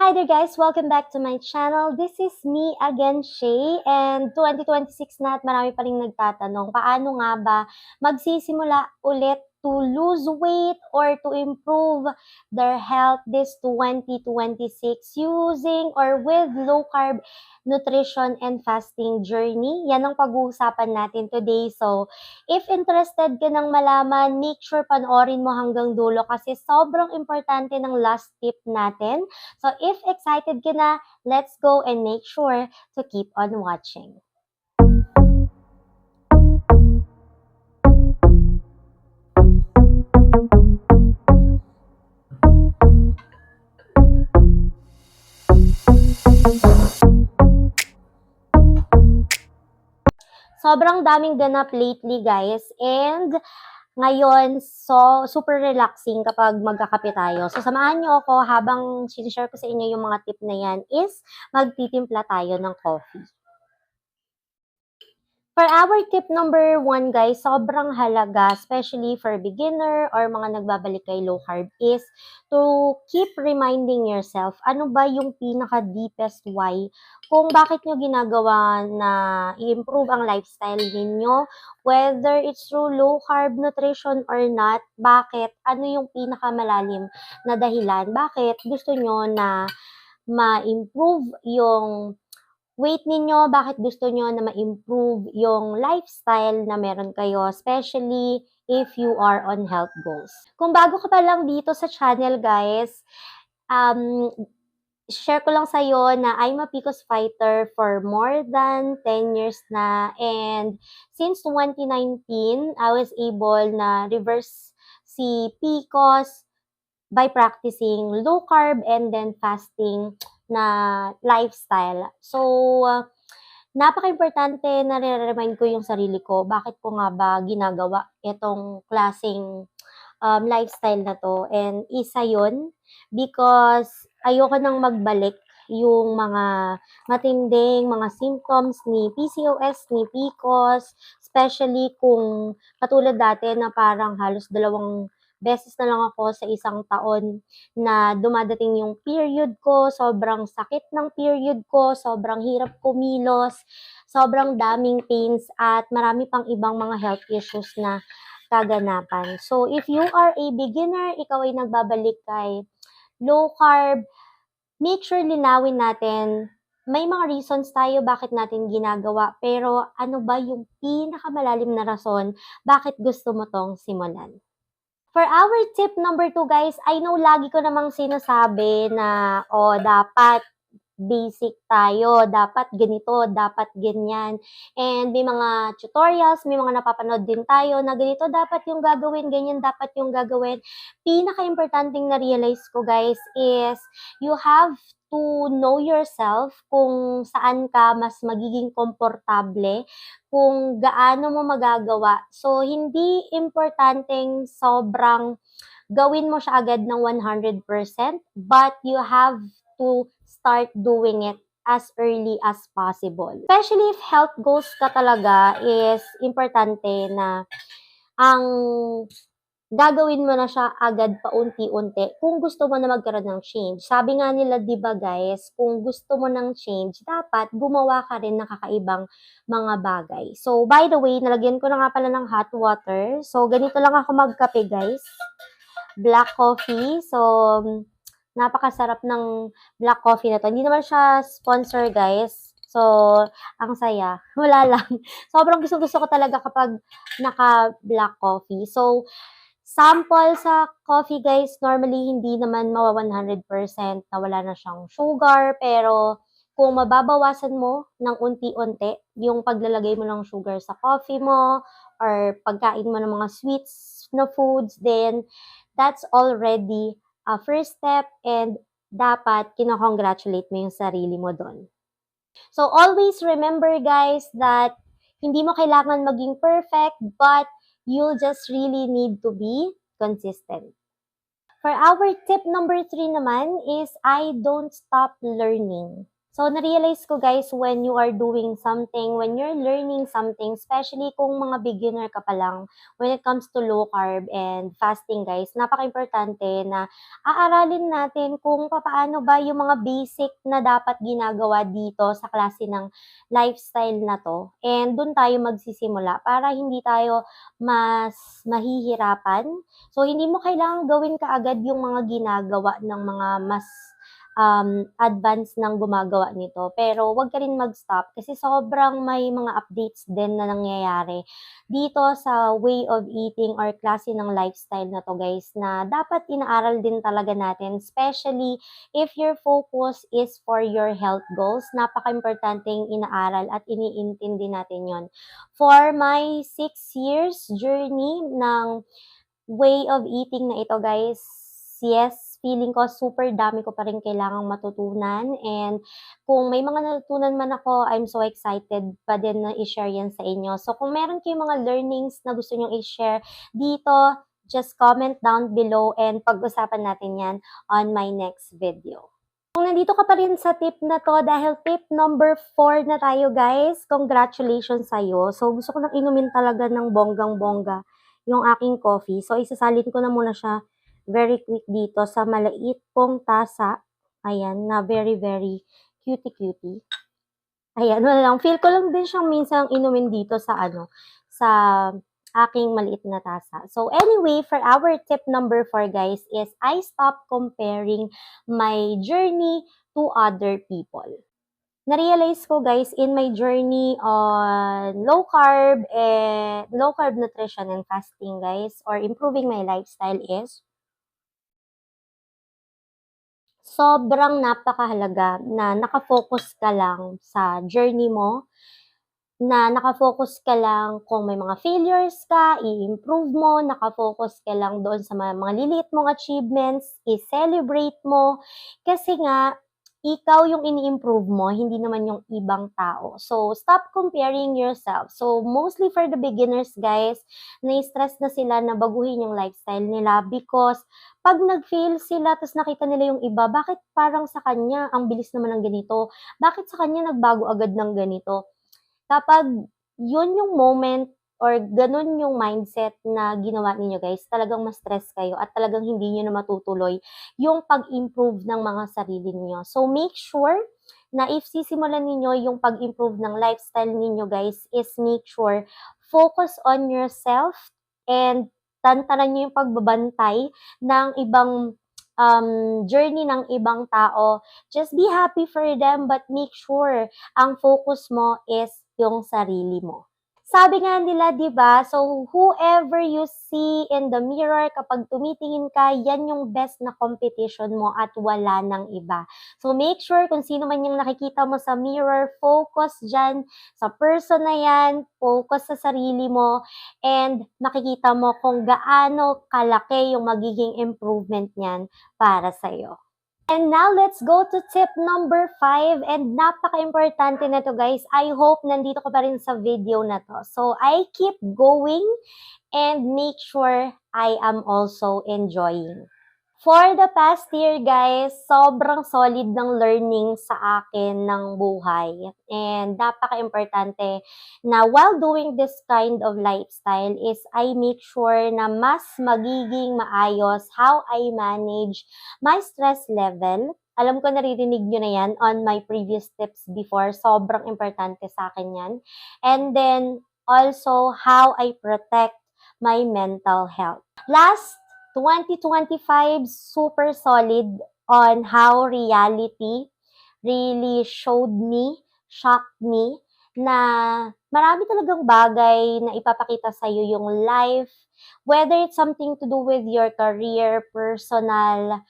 Hi there guys! Welcome back to my channel. This is me again, Shay. And 2026 na at marami pa rin nagtatanong, paano nga ba magsisimula ulit to lose weight or to improve their health this 2026 using or with low carb nutrition and fasting journey. Yan ang pag-uusapan natin today. So, if interested ka nang malaman, make sure panoorin mo hanggang dulo kasi sobrang importante ng last tip natin. So if excited ka na, let's go and make sure to keep on watching. Sobrang daming ganap lately guys and ngayon, so super relaxing kapag magkakape tayo. So samahan niyo ako habang sinishare ko sa inyo yung mga tip na yan is magtitimpla tayo ng coffee. For our tip number 1 guys, sobrang halaga, especially for beginner or mga nagbabalik kay low carb is to keep reminding yourself, ano ba yung pinaka-deepest why kung bakit nyo ginagawa na i-improve ang lifestyle ninyo, whether it's through low carb nutrition or not, bakit, ano yung pinakamalalim na dahilan, bakit gusto nyo na ma-improve yung weight ninyo, bakit gusto nyo na ma-improve yung lifestyle na meron kayo, especially if you are on health goals. Kung bago ka pa lang dito sa channel, guys, share ko lang sa'yo na I'm a PCOS fighter for more than 10 years na, and since 2019, I was able na reverse si PCOS by practicing low carb and then fasting na lifestyle. So, napaka-importante na nire-remind ko yung sarili ko, bakit ko nga ba ginagawa itong klaseng lifestyle na to. And isa yun, because ayoko nang magbalik yung mga matinding mga symptoms ni PCOS, ni PCOS, especially kung katulad dati na parang halos 2 beses na lang ako sa isang taon na dumadating yung period ko, sobrang sakit ng period ko, sobrang hirap kumilos, sobrang daming pains at marami pang ibang mga health issues na kaganapan. So, if you are a beginner, ikaw ay nagbabalik kay low carb, make sure linawin natin, may mga reasons tayo bakit natin ginagawa, pero ano ba yung pinakamalalim na rason bakit gusto mo tong simulan? For our tip number 2 guys, I know lagi ko namang sinasabi na, dapat basic tayo, dapat ganito, dapat ganyan. And may mga tutorials, may mga napapanood din tayo na ganito dapat yung gagawin, ganyan dapat yung gagawin. Pinaka-importanting na-realize ko guys is you have to know yourself kung saan ka mas magiging komportable, kung gaano mo magagawa. So, hindi importanteng sobrang gawin mo siya agad ng 100%, but you have to start doing it as early as possible. Especially if health goals ka talaga, is importante na ang gagawin mo na siya agad paunti-unti kung gusto mo na magkaroon ng change. Sabi nga nila, 'di ba guys, kung gusto mo ng change, dapat gumawa ka rin ng kakaibang mga bagay. So, by the way, nalagyan ko na nga pala ng hot water. So, ganito lang ako magkape guys. Black coffee. So, napakasarap ng black coffee na to. Hindi naman siya sponsor guys. So, ang saya. Wala lang. Sobrang gusto-gusto ko talaga kapag naka-black coffee. So, sample sa coffee guys, normally hindi naman mawa 100% na wala na siyang sugar, pero kung mababawasan mo ng unti-unti yung paglalagay mo ng sugar sa coffee mo or pagkain mo ng mga sweets na foods, then that's already a first step and dapat kinocongratulate mo yung sarili mo doon. So always remember guys that hindi mo kailangan maging perfect, but you'll just really need to be consistent. For our tip number 3 naman is I don't stop learning. So, na-realize ko guys, when you are doing something, when you're learning something, especially kung mga beginner ka pa lang, when it comes to low carb and fasting guys, napaka-importante na aaralin natin kung papaano ba yung mga basic na dapat ginagawa dito sa klase ng lifestyle na 'to, and dun tayo magsisimula para hindi tayo mas mahihirapan. So, hindi mo kailangang gawin kaagad yung mga ginagawa ng mga mas advance ng gumagawa nito. Pero wag ka rin mag-stop kasi sobrang may mga updates din na nangyayari dito sa way of eating or klase ng lifestyle na 'to guys, na dapat inaaral din talaga natin, especially if your focus is for your health goals. Napakaimportanteng inaaral at iniintindi natin 'yon. For my 6 years journey ng way of eating na ito guys, yes, feeling ko super dami ko pa rin kailangang matutunan, and kung may mga natutunan man ako, I'm so excited pa din na i-share yan sa inyo. So kung meron kayong mga learnings na gusto nyong i-share dito, just comment down below and pag-usapan natin yan on my next video. Kung nandito ka pa rin sa tip na 'to, dahil tip number 4 na tayo guys, congratulations sa'yo. So gusto ko lang inumin talaga ng bonggang-bongga yung aking coffee. So isasalin ko na muna siya very quick dito sa maliit kong tasa. Ayan, na very, very cutie-cutie. Ayan, wala lang. Feel ko lang din siyang minsan inumin dito sa sa aking maliit na tasa. So anyway, for our tip number 4 guys is I stop comparing my journey to other people. Na-realize ko guys in my journey on low carb nutrition and fasting guys, or improving my lifestyle, is sobrang napakahalaga na naka-focus ka lang sa journey mo, na naka-focus ka lang kung may mga failures ka, i-improve mo, naka-focus ka lang doon sa mga liliit mong achievements, i-celebrate mo, kasi nga ikaw yung ini-improve mo, hindi naman yung ibang tao. So, stop comparing yourself. So, mostly for the beginners guys, na-stress na sila na baguhin yung lifestyle nila because 'pag nag-fail sila ta's nakita nila yung iba, bakit parang sa kanya ang bilis naman ng ganito, bakit sa kanya nagbago agad ng ganito. Kapag yun yung moment or ganun yung mindset na ginawa ninyo guys, talagang ma-stress kayo at talagang hindi niyo na matutuloy yung pag-improve ng mga sarili niyo. So make sure na if sisimulan ninyo yung pag-improve ng lifestyle ninyo guys, is make sure focus on yourself and tantanan niyo yung pagbabantay ng ibang journey ng ibang tao. Just be happy for them but make sure ang focus mo is yung sarili mo. Sabi nga nila, 'di ba? So whoever you see in the mirror, kapag tumitingin ka, yan yung best na competition mo at wala ng iba. So make sure kung sino man yung nakikita mo sa mirror, focus diyan sa person na yan, focus sa sarili mo, and makikita mo kung gaano kalaki yung magiging improvement niyan para sa'yo. And now, let's go to tip number 5, and napaka-importante na to guys. I hope nandito ka pa rin sa video na to. So, I keep going and make sure I am also enjoying. For the past year guys, sobrang solid ng learning sa akin ng buhay, and napaka-importante na while doing this kind of lifestyle is I make sure na mas magiging maayos how I manage my stress level. Alam ko naririnig nyo na yan on my previous tips before, sobrang importante sa akin yan. And then also how I protect my mental health. Last 2025, super solid on how reality really shocked me, na marami talagang bagay na ipapakita sa'yo yung life, whether it's something to do with your career, personal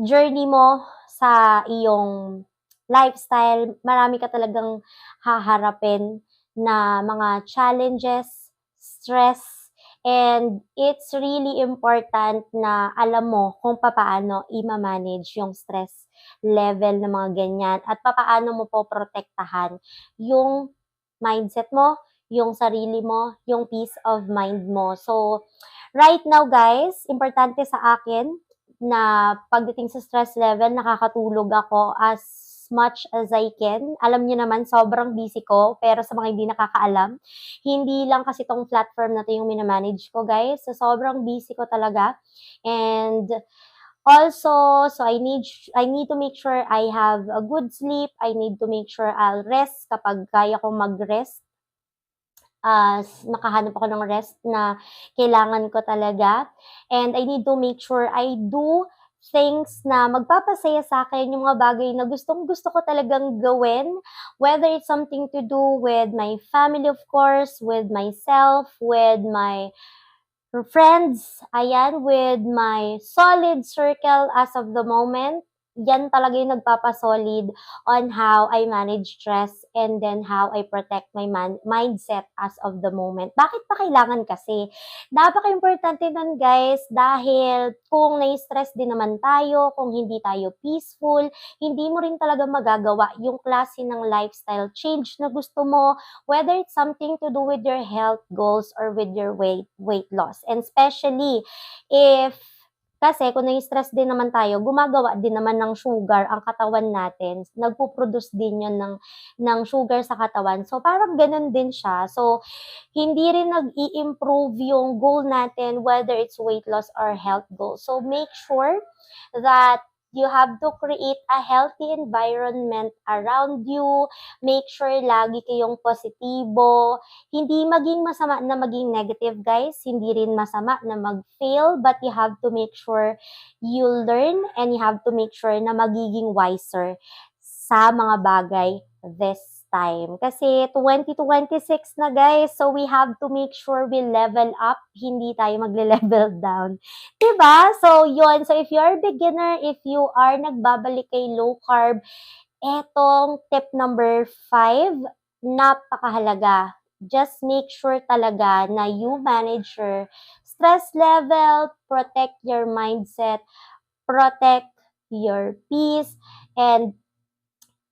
journey mo sa iyong lifestyle, marami ka talagang haharapin na mga challenges, stress, and it's really important na alam mo kung papaano i-manage yung stress level ng mga ganyan at papaano mo poprotektahan yung mindset mo, yung sarili mo, yung peace of mind mo. So, right now guys, importante sa akin na pagdating sa stress level, nakakatulog ako as as much as I can. Alam niyo naman, sobrang busy ko, pero sa mga hindi nakakaalam, hindi lang kasi tong platform na 'to yung mina-manage ko, guys. So, sobrang busy ko talaga. And also, so I need to make sure I have a good sleep. I need to make sure I'll rest kapag kaya kong mag-rest. Makahanap ako ng rest na kailangan ko talaga. And I need to make sure I do things na magpapasaya sa akin, yung mga bagay na gustong-gusto ko talagang gawin, whether it's something to do with my family, of course, with myself, with my friends, ayan, with my solid circle as of the moment. Yan talaga yung nagpapasolid on how I manage stress and then how I protect my mindset as of the moment. Bakit pa kailangan kasi? Napaka-importante nun, guys, dahil kung nai-stress din naman tayo, kung hindi tayo peaceful, hindi mo rin talaga magagawa yung klase ng lifestyle change na gusto mo, whether it's something to do with your health goals or with your weight loss. And especially if kasi kung nai-stress din naman tayo, gumagawa din naman ng sugar ang katawan natin. Nagpo-produce din 'yun ng sugar sa katawan. So, parang gano'n din siya. So, hindi rin nag-i-improve yung goal natin whether it's weight loss or health goal. So, make sure that you have to create a healthy environment around you. Make sure lagi kayong positibo. Hindi maging masama na maging negative, guys. Hindi rin masama na mag-fail, but you have to make sure you learn and you have to make sure na magiging wiser sa mga bagay this time. Kasi 2026 na, guys, so we have to make sure we level up, hindi tayo magle-level down. Diba? So, yun. So, if you're a beginner, if you are nagbabalik kay low carb, etong tip number 5, napakahalaga. Just make sure talaga na you manage your stress level, protect your mindset, protect your peace, and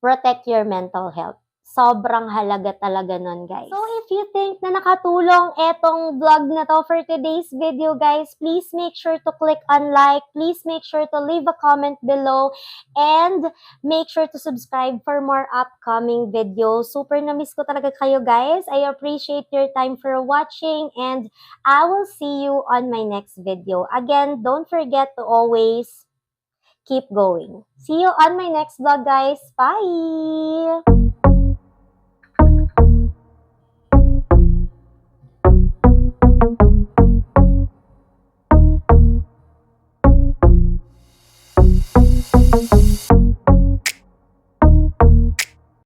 protect your mental health. Sobrang halaga talaga nun, guys. So, if you think na nakatulong etong vlog na to for today's video, guys, please make sure to click on like, please make sure to leave a comment below, and make sure to subscribe for more upcoming videos. Super na-miss ko talaga kayo, guys. I appreciate your time for watching, and I will see you on my next video. Again, don't forget to always keep going. See you on my next vlog, guys. Bye!